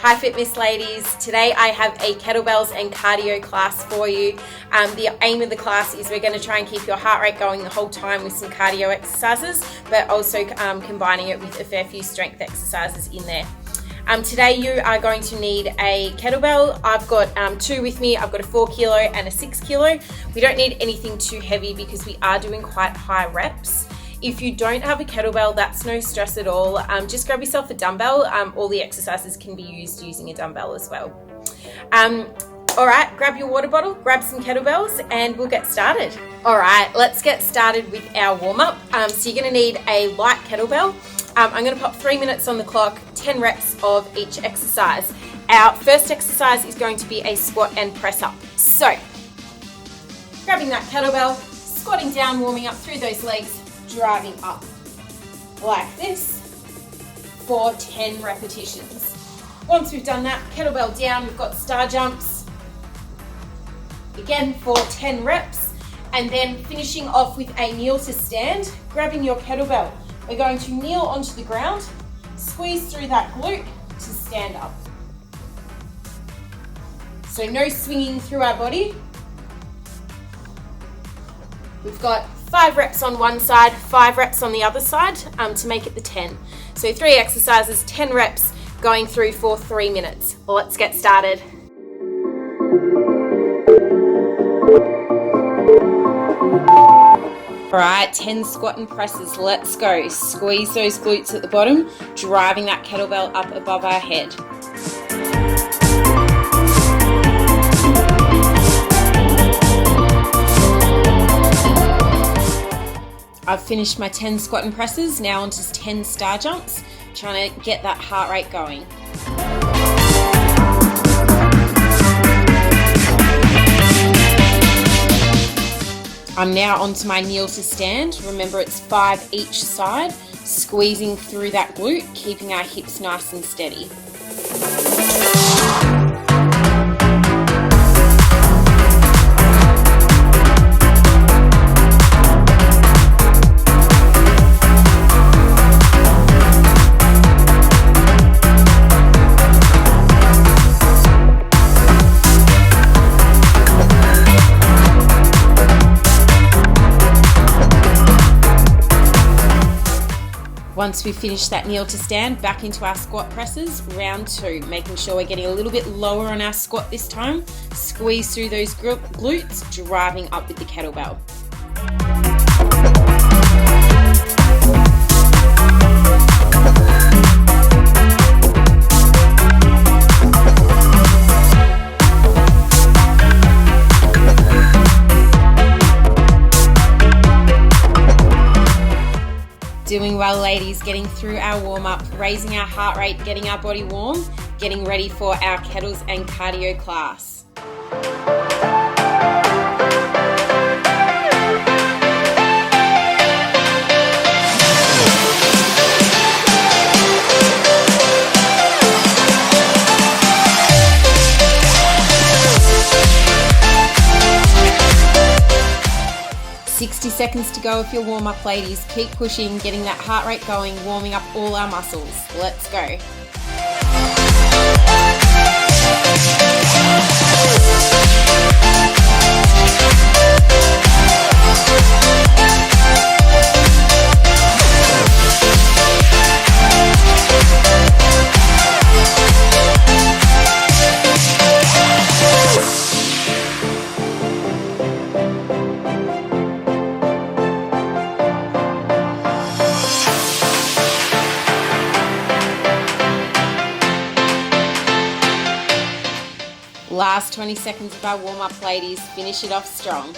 Hi Fitness ladies, today I have a kettlebells and cardio class for you. The aim of the class is we're going to try and keep your heart rate going the whole time with some cardio exercises, but also combining it with a fair few strength exercises in there. Today you are going to need a kettlebell. I've got two with me. I've got a 4 kilo and a 6 kilo. We don't need anything too heavy because we are doing quite high reps. If you don't have a kettlebell, that's no stress at all. Just grab yourself a dumbbell. All the exercises can be used using a dumbbell as well. All right, grab your water bottle, grab some kettlebells, and we'll get started. All right, let's get started with our warm-up. So you're gonna need a light kettlebell. I'm gonna pop 3 minutes on the clock, 10 reps of each exercise. Our first exercise is going to be a squat and press up. So, grabbing that kettlebell, squatting down, warming up through those legs, driving up like this for 10 repetitions. Once we've done that, kettlebell down, we've got star jumps again for 10 reps, and then finishing off with a kneel to stand, grabbing your kettlebell. We're going to kneel onto the ground, squeeze through that glute to stand up. So no swinging through our body. We've got 5 reps on one side, 5 reps on the other side to make it the 10. So 3 exercises, 10 reps going through for 3 minutes. Well, let's get started. All right, 10 squat and presses, let's go. Squeeze those glutes at the bottom, driving that kettlebell up above our head. I've finished my 10 squat and presses, now onto 10 star jumps, trying to get that heart rate going. I'm now onto my kneel to stand. Remember, it's 5 each side, squeezing through that glute, keeping our hips nice and steady. Once we finish that kneel to stand, back into our squat presses, round 2, making sure we're getting a little bit lower on our squat this time. Squeeze through those glutes, driving up with the kettlebell. Doing well, ladies, getting through our warm-up, raising our heart rate, getting our body warm, getting ready for our Kettles and Cardio class. 60 seconds to go with your warm-up, ladies. Keep pushing, getting that heart rate going, warming up all our muscles. Let's go. Last 20 seconds of our warm-up, ladies. Finish it off strong.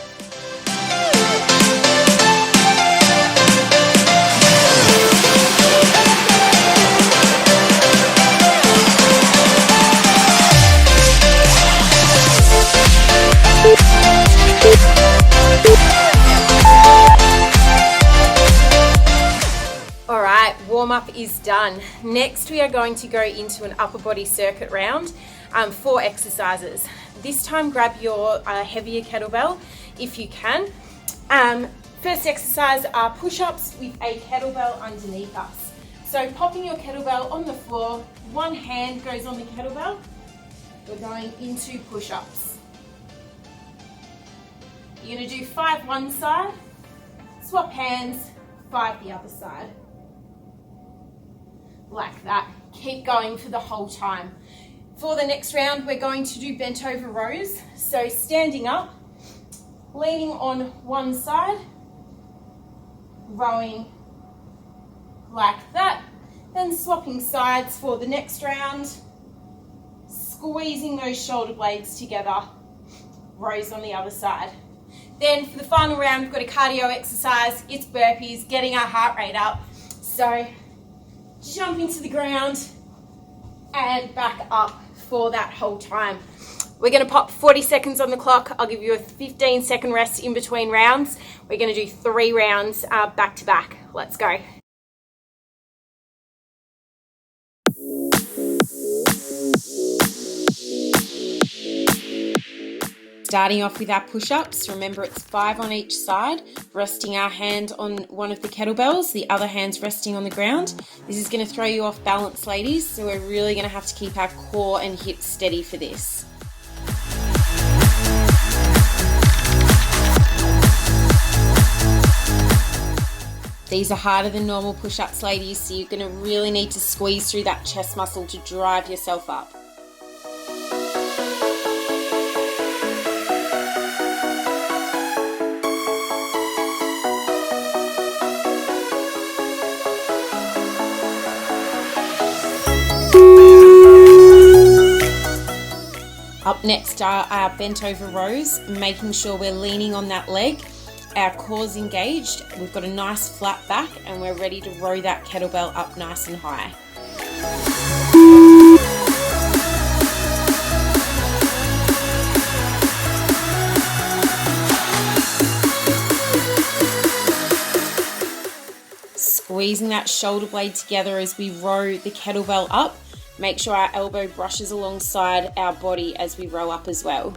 All right, warm-up is done. Next, we are going to go into an upper body circuit round. 4 exercises. This time grab your heavier kettlebell if you can. First exercise are push-ups with a kettlebell underneath us. So popping your kettlebell on the floor, one hand goes on the kettlebell. We're going into push-ups. You're going to do 5 one side, swap hands, 5 the other side. Like that. Keep going for the whole time. For the next round, we're going to do bent over rows. So standing up, leaning on one side, rowing like that, then swapping sides for the next round, squeezing those shoulder blades together, rows on the other side. Then for the final round, we've got a cardio exercise. It's burpees, getting our heart rate up. So jump into the ground and back up for that whole time. We're going to pop 40 seconds on the clock. I'll give you a 15-second rest in between rounds. We're going to do 3 rounds back to back. Let's go. Starting off with our push-ups, remember it's 5 on each side, resting our hand on one of the kettlebells, the other hand's resting on the ground. This is going to throw you off balance, ladies, so we're really going to have to keep our core and hips steady for this. These are harder than normal push-ups, ladies, so you're going to really need to squeeze through that chest muscle to drive yourself up. Up next are our bent over rows, making sure we're leaning on that leg. Our core's engaged, we've got a nice flat back, and we're ready to row that kettlebell up nice and high. Squeezing that shoulder blade together as we row the kettlebell up. Make sure our elbow brushes alongside our body as we row up as well.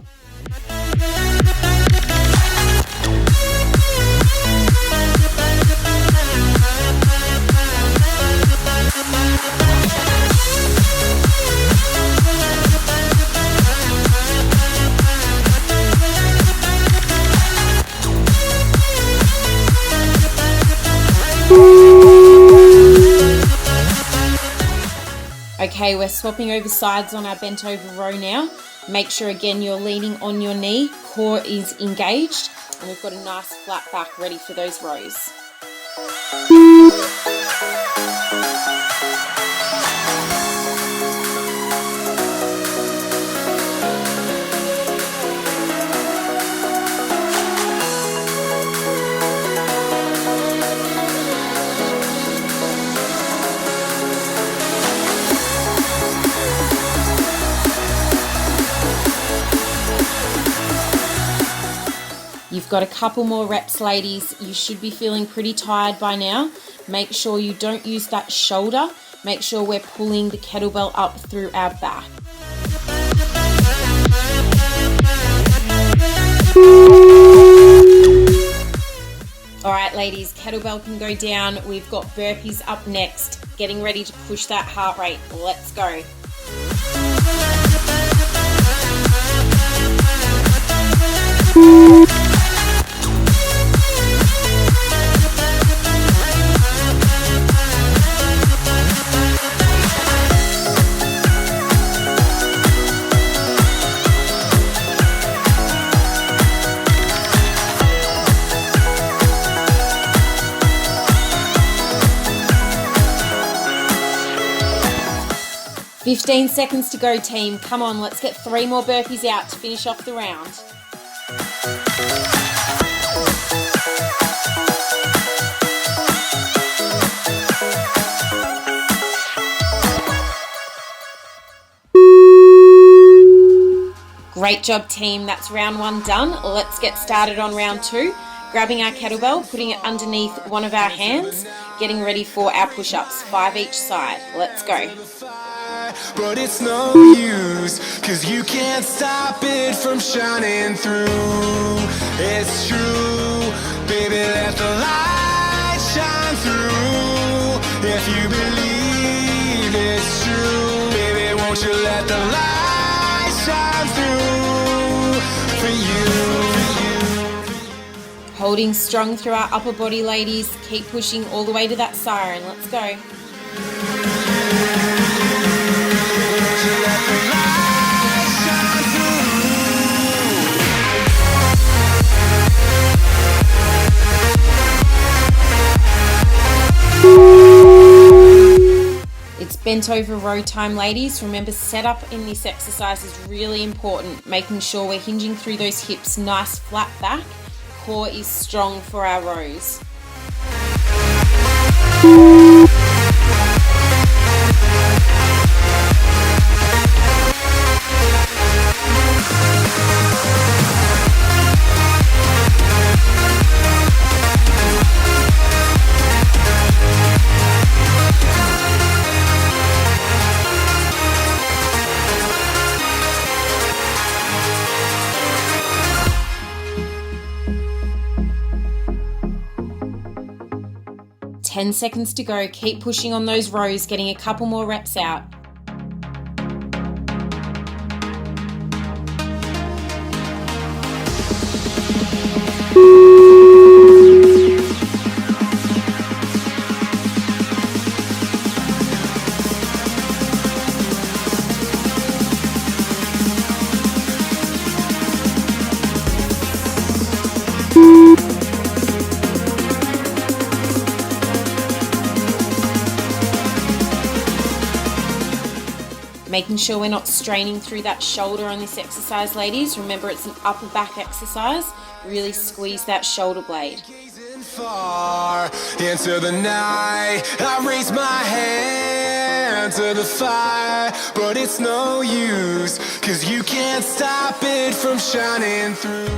Okay, we're swapping over sides on our bent over row now. Make sure again you're leaning on your knee, core is engaged, and we've got a nice flat back ready for those rows. You've got a couple more reps, ladies. You should be feeling pretty tired by now. Make sure you don't use that shoulder. Make sure we're pulling the kettlebell up through our back. All right, ladies, kettlebell can go down. We've got burpees up next. Getting ready to push that heart rate. Let's go. "15 seconds to go, team. Come on, let's get 3 more burpees out to finish off the round." Great job, team. That's round 1 done. Let's get started on round 2. Grabbing our kettlebell, putting it underneath one of our hands, getting ready for our push-ups, 5 each side. Let's go. But it's no use, 'cause you can't stop it from shining through. It's true, baby, let the light shine through. If you believe won't you let the light shine through for you. Holding strong through our upper body, ladies. Keep pushing all the way to that siren. Let's go. It's bent over row time, ladies. Remember, setup in this exercise is really important, making sure we're hinging through those hips, nice flat back. Core is strong for our rows. Ten seconds to go. Keep pushing on those rows, getting a couple more reps out. Making sure we're not straining through that shoulder on this exercise, ladies. Remember, it's an upper back exercise. Really squeeze that shoulder blade. Far into the night, I raise my hand to the fire, but it's no use, 'cause you can't stop it from shining through.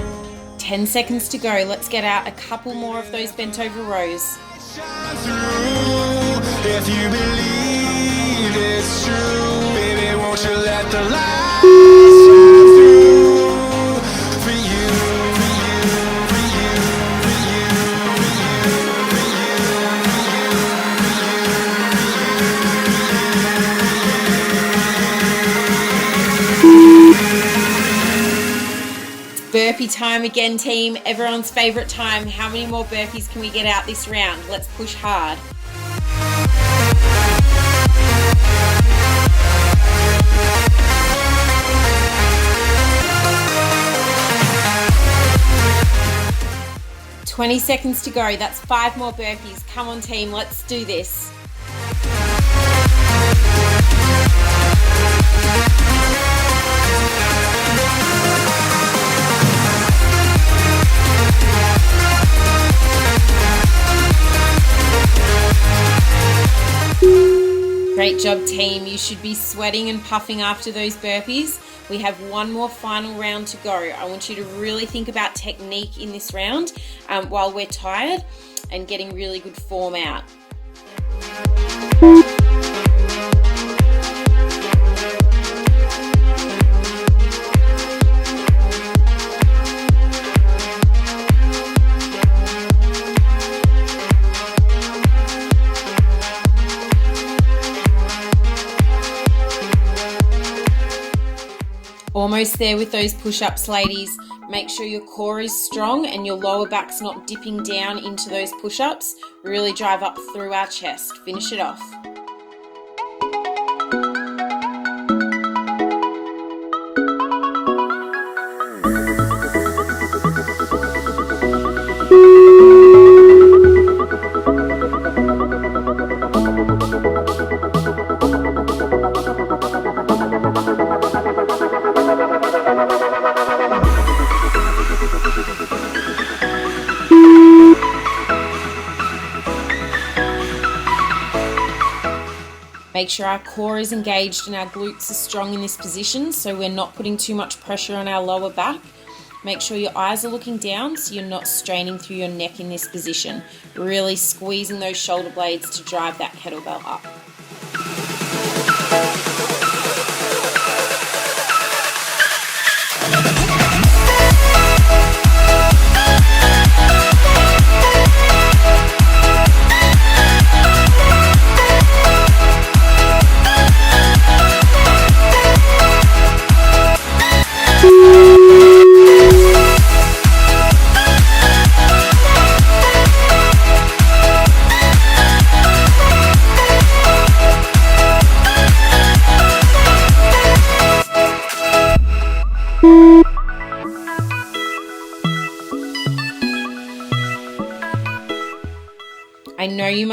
10 seconds to go. Let's get out a couple more of those bent over rows. Shine through, if you believe it's true, baby, won't you let the light shine through for you, for you, for you, for you, for you, for It's burpee time again, team. Everyone's favorite time. How many more burpees can we get out this round? Let's push hard. "20 seconds to go. That's 5 more burpees. Come on, team. Let's do this. Great job, team. You should be sweating and puffing after those burpees. We have one more final round to go. I want you to really think about technique in this round while we're tired and getting really good form out. Almost there with those push-ups, ladies. Make sure your core is strong and your lower back's not dipping down into those push-ups. Really drive up through our chest. Finish it off. Make sure our core is engaged and our glutes are strong in this position so we're not putting too much pressure on our lower back. Make sure your eyes are looking down so you're not straining through your neck in this position. Really squeezing those shoulder blades to drive that kettlebell up.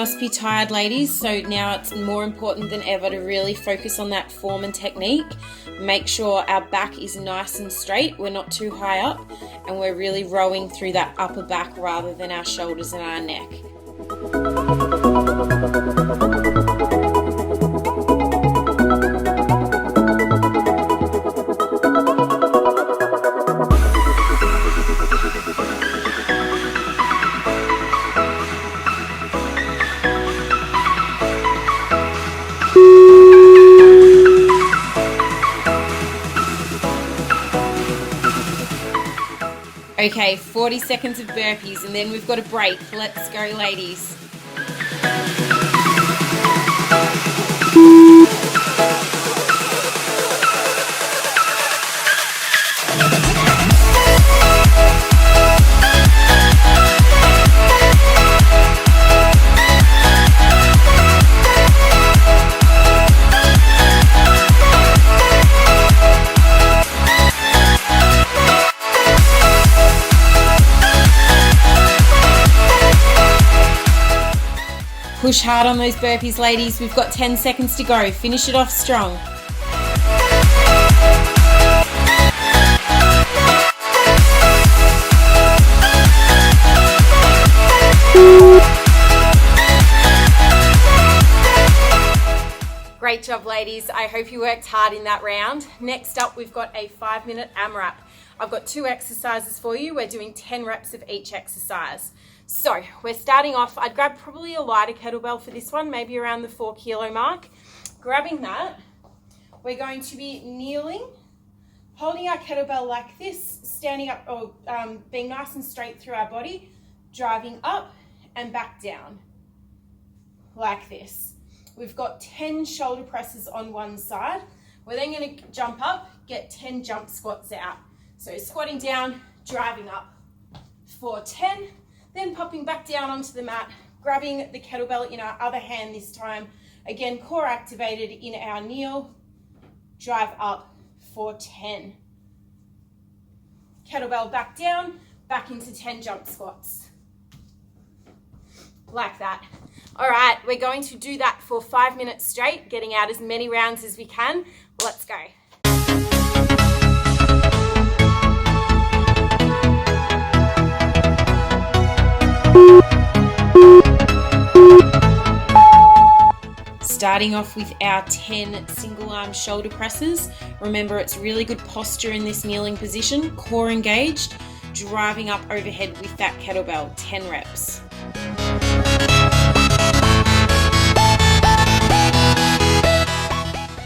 must be tired, ladies, so now it's more important than ever to really focus on that form and technique. Make sure our back is nice and straight, we're not too high up, and we're really rowing through that upper back rather than our shoulders and our neck. Okay, 40 seconds of burpees and then we've got a break. Let's go, ladies. Push hard on those burpees, ladies. We've got 10 seconds to go. Finish it off strong. Great job, ladies. I hope you worked hard in that round. Next up, we've got a 5-minute AMRAP. I've got 2 exercises for you. We're doing 10 reps of each exercise. So we're starting off, I'd grab probably a lighter kettlebell for this one, maybe around the 4 kilo mark. Grabbing that, we're going to be kneeling, holding our kettlebell like this, standing up or being nice and straight through our body, driving up and back down like this. We've got 10 shoulder presses on one side. We're then going to jump up, get 10 jump squats out. So squatting down, driving up for 10, then popping back down onto the mat, grabbing the kettlebell in our other hand this time. Again, core activated in our kneel, drive up for 10. Kettlebell back down, back into 10 jump squats. Like that. All right, we're going to do that for 5 minutes straight, getting out as many rounds as we can. Let's go. Starting off with our 10 single arm shoulder presses. Remember, it's really good posture in this kneeling position, core engaged, driving up overhead with that kettlebell, 10 reps.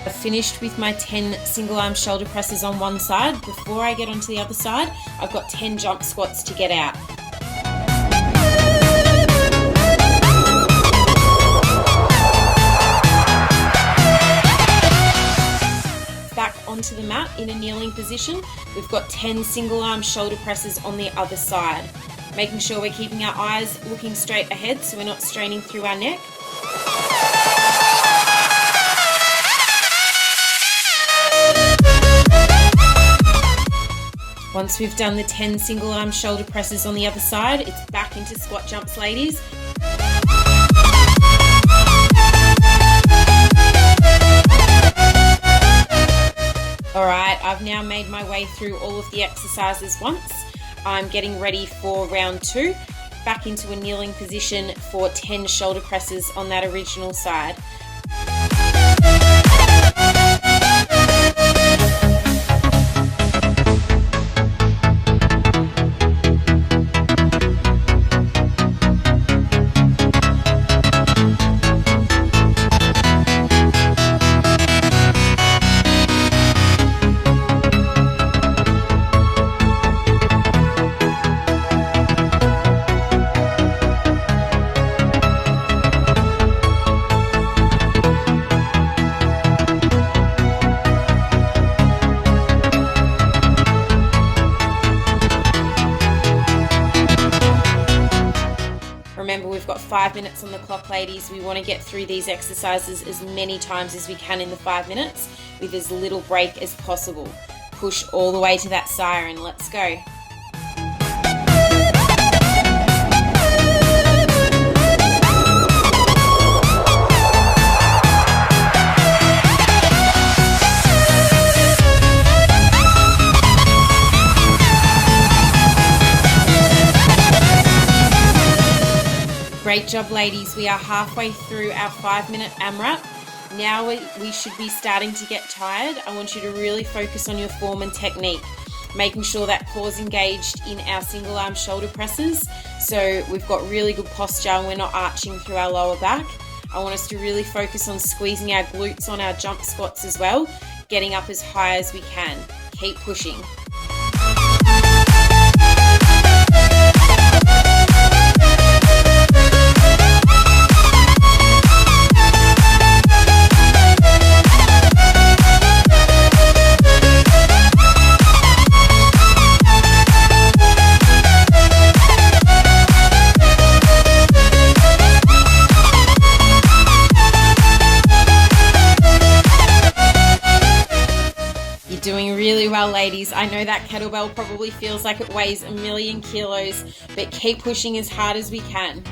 I've finished with my 10 single arm shoulder presses on one side. Before I get onto the other side, I've got 10 jump squats to get out. Onto the mat in a kneeling position. We've got 10 single arm shoulder presses on the other side. Making sure we're keeping our eyes looking straight ahead so we're not straining through our neck. Once we've done the 10 single arm shoulder presses on the other side, it's back into squat jumps, ladies. Alright, I've now made my way through all of the exercises once. I'm getting ready for round 2. Back into a kneeling position for 10 shoulder presses on that original side. Remember, we've got 5 minutes on the clock, ladies. We want to get through these exercises as many times as we can in the 5 minutes with as little break as possible. Push all the way to that siren. Let's go. Great job, ladies. We are halfway through our 5-minute AMRAP. Now we should be starting to get tired. I want you to really focus on your form and technique, making sure that core's engaged in our single arm shoulder presses. So we've got really good posture and we're not arching through our lower back. I want us to really focus on squeezing our glutes on our jump squats as well, getting up as high as we can. Keep pushing. Doing really well, ladies. I know that kettlebell probably feels like it weighs 1,000,000 kilos, but keep pushing as hard as we can.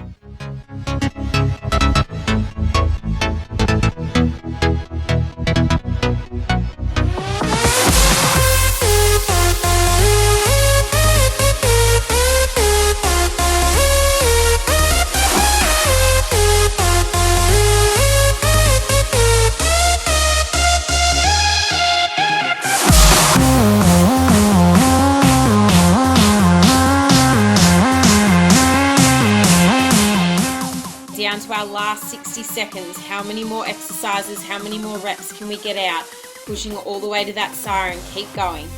Down to our last 60 seconds. How many more exercises, how many more reps can we get out? Pushing all the way to that siren. Keep going.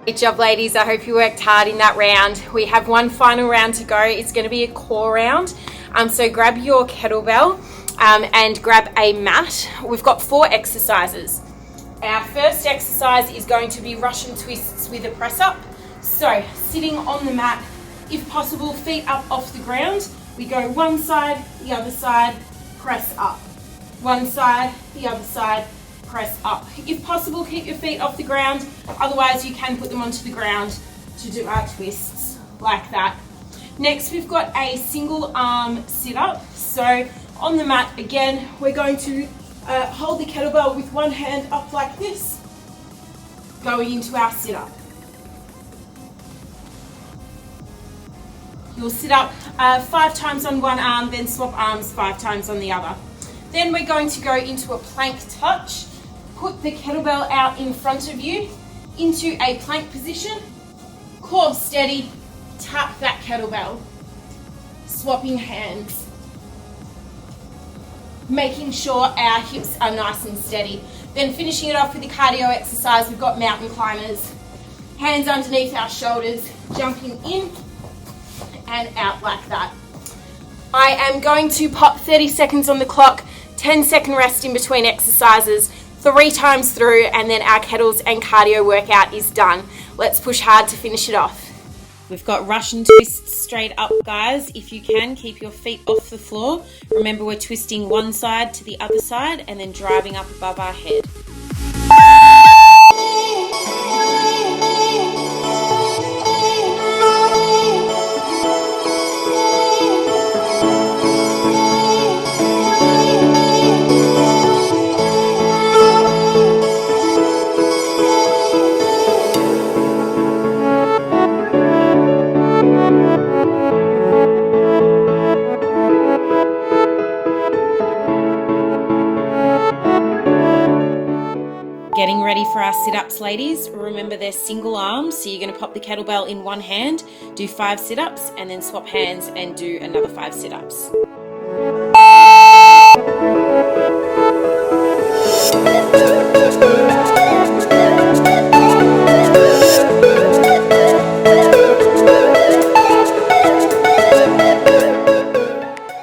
Great job, ladies. I hope you worked hard in that round. We have one final round to go. It's going to be a core round. So grab your kettlebell and grab a mat. We've got 4 exercises. Our first exercise is going to be Russian twists with a press up. So sitting on the mat, if possible, feet up off the ground. We go one side, the other side, press up. One side, the other side, press up. If possible, keep your feet off the ground. Otherwise, you can put them onto the ground to do our twists like that. Next, we've got a single arm sit up. So on the mat, again, we're going to hold the kettlebell with one hand up like this, going into our sit up. You'll sit up 5 times on one arm, then swap arms 5 times on the other. Then we're going to go into a plank touch. Put the kettlebell out in front of you into a plank position. Core steady, tap that kettlebell. Swapping hands. Making sure our hips are nice and steady. Then finishing it off with the cardio exercise, we've got mountain climbers. Hands underneath our shoulders, jumping in and out like that. I am going to pop 30 seconds on the clock, 10-second rest in between exercises, 3 times through, and then our kettles and cardio workout is done. Let's push hard to finish it off. We've got Russian twists straight up, guys. If you can, keep your feet off the floor. Remember, we're twisting one side to the other side and then driving up above our head. Getting ready for our sit-ups, ladies. Remember, they're single arms, so you're going to pop the kettlebell in one hand, do 5 sit-ups, and then swap hands and do another 5 sit-ups.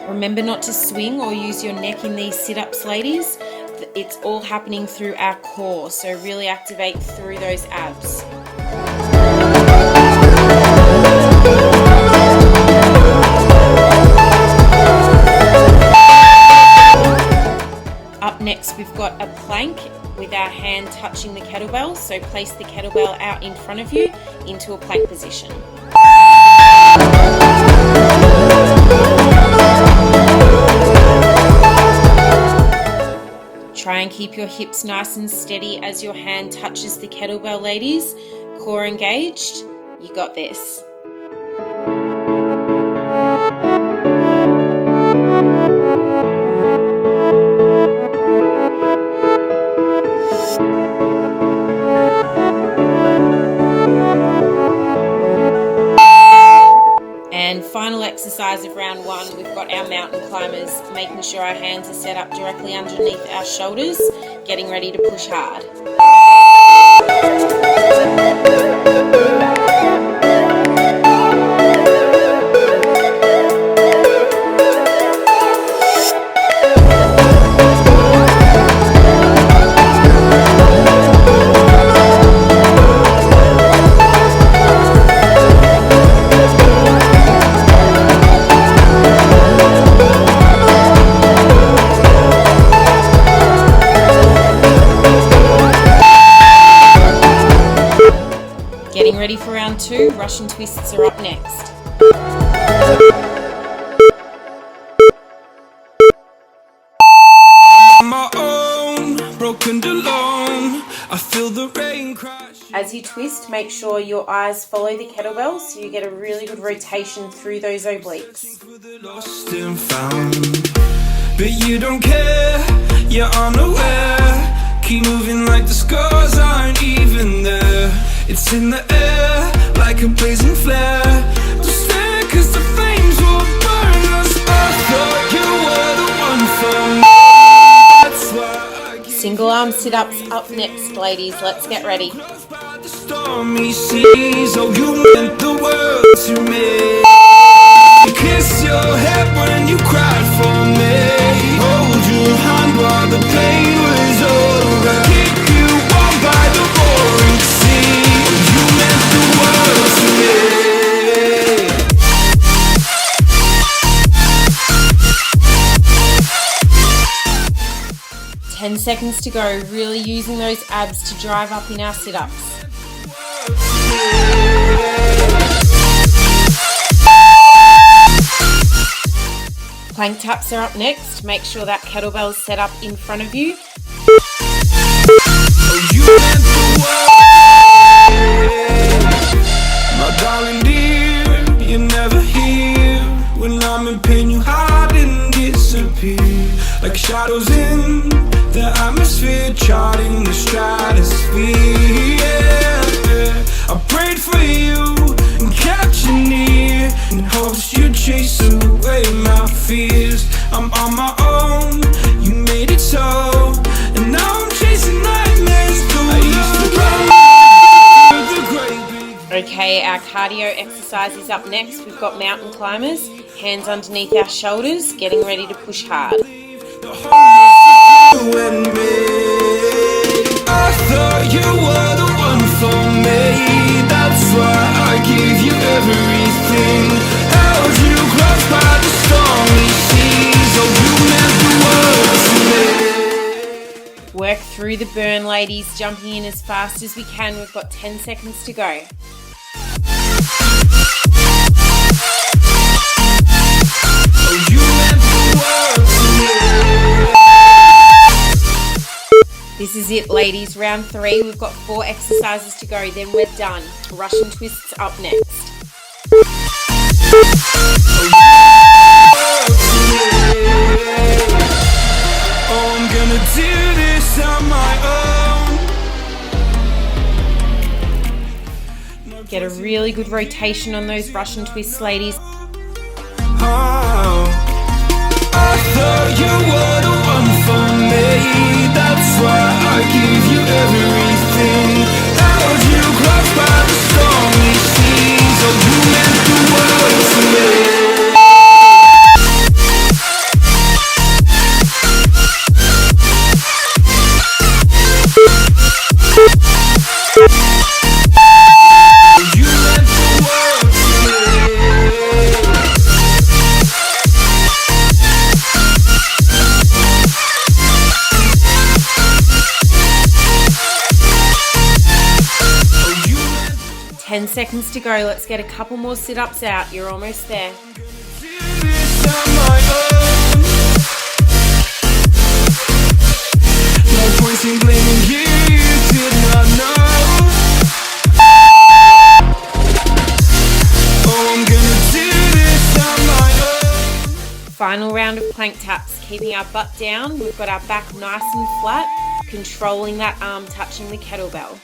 Remember not to swing or use your neck in these sit-ups, ladies. It's all happening through our core, so really activate through those abs. Up next, we've got a plank with our hand touching the kettlebell, so place the kettlebell out in front of you into a plank position. Try and keep your hips nice and steady as your hand touches the kettlebell, ladies. Core engaged. You got this. And final exercise of round one, we've got our mountain climbers, making sure our hands are set up directly underneath our shoulders, getting ready to push hard. Getting ready for round two, Russian twists are up next. On my own, broken alone, I feel the rain crash. As you twist, make sure your eyes follow the kettlebell so you get a really good rotation through those obliques. Lost and found, but you don't care, you're unaware. Keep moving like the scars aren't even there. It's in the air, like a blazing flare. Don't stare, cause the flames will burn us. I thought you were the one for me. That's why I give Single arm sit-ups up next, ladies. Let's get ready. by the stormy seas. Oh, you meant the world to me. Kiss your head when you cried for me. Hold your hand while the pain was over. Keep you warm by the roaring sea. You meant the world to me. 10 seconds to go, really using those abs to drive up in our sit-ups. Plank taps are up next. Make sure that kettlebell is set up in front of you. Oh, you meant the world. My darling dear, you're never here. When I'm in pain, you hide and disappear. Like shadows in the atmosphere, charting the stratosphere. Yeah. I prayed for you and kept you near, in hopes you'd chase away my fears. I'm on my own, you made it so, and now I'm chasing nightmares. Okay, our cardio exercise is up next. We've got mountain climbers, hands underneath our shoulders, getting ready to push hard. You and me, I thought you were the one for me. That's why I gave you everything. Held you close by the stormy seas. Oh, you meant the world to me. Work through the burn, ladies, jumping in as fast as we can. We've got 10 seconds to go. Oh, you meant the world to me. This is it, ladies. Round 3. We've got 4 exercises to go, then we're done. Russian twists up next. Oh, I'm gonna do this on my own. Get a really good rotation on those Russian twists, ladies. Oh, I thought you were the one for me. That's why I give you everything. Held you close by the stormy seas. Oh, you meant the world to me. Ten seconds to go. Let's get a couple more sit-ups out. You're almost there. No point in blaming you, did not know. Oh, I'm gonna do this on my own. Final round of plank taps. Keeping our butt down. We've got our back nice and flat. Controlling that arm touching the kettlebell.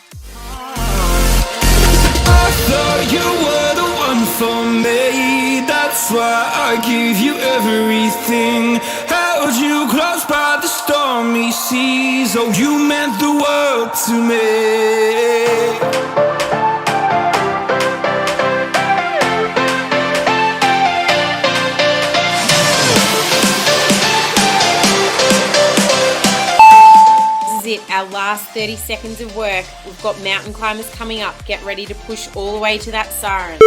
I thought you were the one for me. That's why I give you everything. Held you close by the stormy seas. Oh, you meant the world to me. Our last 30 seconds of work. We've got mountain climbers coming up. Get ready to push all the way to that siren.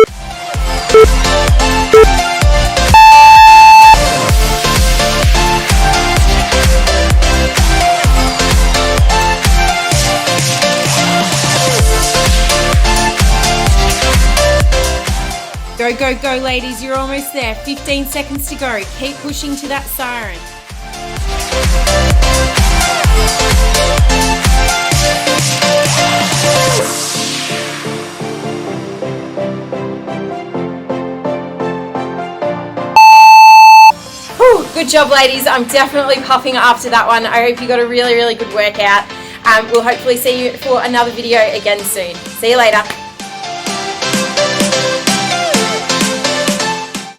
Go, go, go, ladies. You're almost there. 15 seconds to go. Keep pushing to that siren. Good job, ladies. I'm definitely puffing after that one. I hope you got a really, really good workout. We'll hopefully see you for another video again soon. See you later.